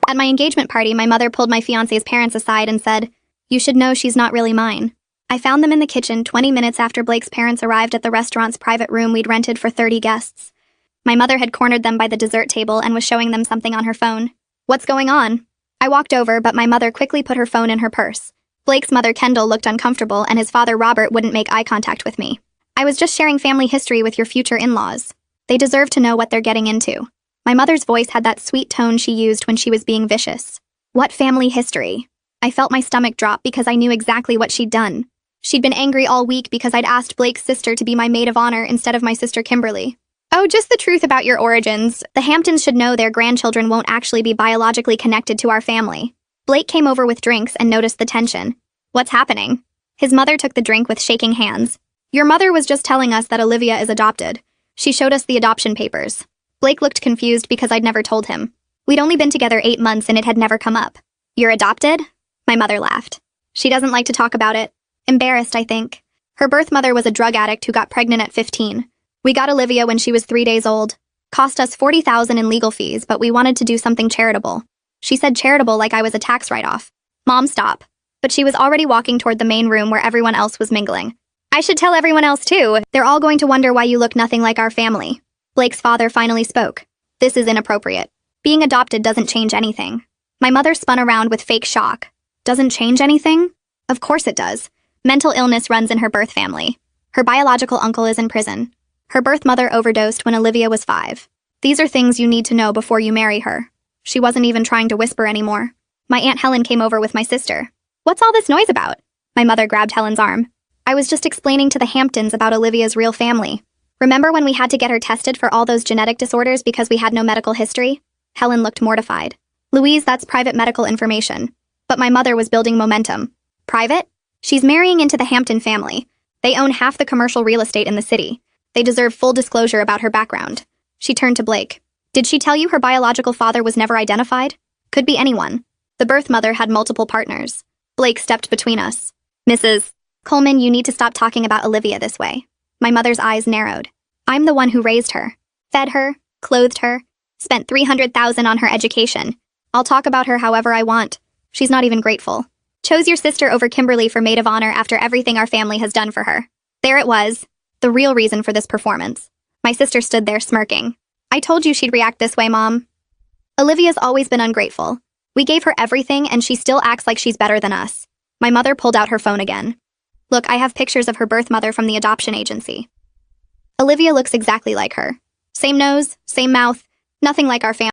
At my engagement party, my mother pulled my fiancé's parents aside and said, "You should know she's not really mine." I found them in the kitchen 20 minutes after Blake's parents arrived at the restaurant's private room we'd rented for 30 guests. My mother had cornered them by the dessert table and was showing them something on her phone. "What's going on?" I walked over, but my mother quickly put her phone in her purse. Blake's mother, Kendall, looked uncomfortable, and his father, Robert, wouldn't make eye contact with me. "I was just sharing family history with your future in-laws. They deserve to know what they're getting into." My mother's voice had that sweet tone she used when she was being vicious. What family history? I felt my stomach drop because I knew exactly what she'd done. She'd been angry all week because I'd asked Blake's sister to be my maid of honor instead of my sister Kimberly. "Oh, just the truth about your origins. The Hamptons should know their grandchildren won't actually be biologically connected to our family." Blake came over with drinks and noticed the tension. "What's happening?" His mother took the drink with shaking hands. "Your mother was just telling us that Olivia is adopted. She showed us the adoption papers." Blake looked confused because I'd never told him. We'd only been together 8 months and it had never come up. "You're adopted?" My mother laughed. She doesn't like to talk about it. Embarrassed, I think. Her birth mother was a drug addict who got pregnant at 15. We got Olivia when she was 3 days old. Cost us $40,000 in legal fees, but we wanted to do something charitable. She said charitable like I was a tax write-off. "Mom, stop." But she was already walking toward the main room where everyone else was mingling. "I should tell everyone else too. They're all going to wonder why you look nothing like our family." Blake's father finally spoke. "This is inappropriate. Being adopted doesn't change anything." My mother spun around with fake shock. "Doesn't change anything?" Of course it does. Mental illness runs in her birth family. Her biological uncle is in prison. Her birth mother overdosed when Olivia was 5. These are things you need to know before you marry her. She wasn't even trying to whisper anymore. My Aunt Helen came over with my sister. "What's all this noise about?" My mother grabbed Helen's arm. "I was just explaining to the Hamptons about Olivia's real family. Remember when we had to get her tested for all those genetic disorders because we had no medical history?" Helen looked mortified. "Louise, that's private medical information." But my mother was building momentum. "Private? She's marrying into the Hampton family. They own half the commercial real estate in the city. They deserve full disclosure about her background." She turned to Blake. "Did she tell you her biological father was never identified?" "Could be anyone. The birth mother had multiple partners." Blake stepped between us. "Mrs. Coleman, you need to stop talking about Olivia this way." My mother's eyes narrowed. "I'm the one who raised her, fed her, clothed her, spent $300,000 on her education. I'll talk about her however I want. She's not even grateful. Chose your sister over Kimberly for maid of honor after everything our family has done for her." There it was, the real reason for this performance. My sister stood there smirking. "I told you she'd react this way, Mom." "Olivia's always been ungrateful. We gave her everything and she still acts like she's better than us." My mother pulled out her phone again. "Look, I have pictures of her birth mother from the adoption agency. Olivia looks exactly like her. Same nose, same mouth, nothing like our family."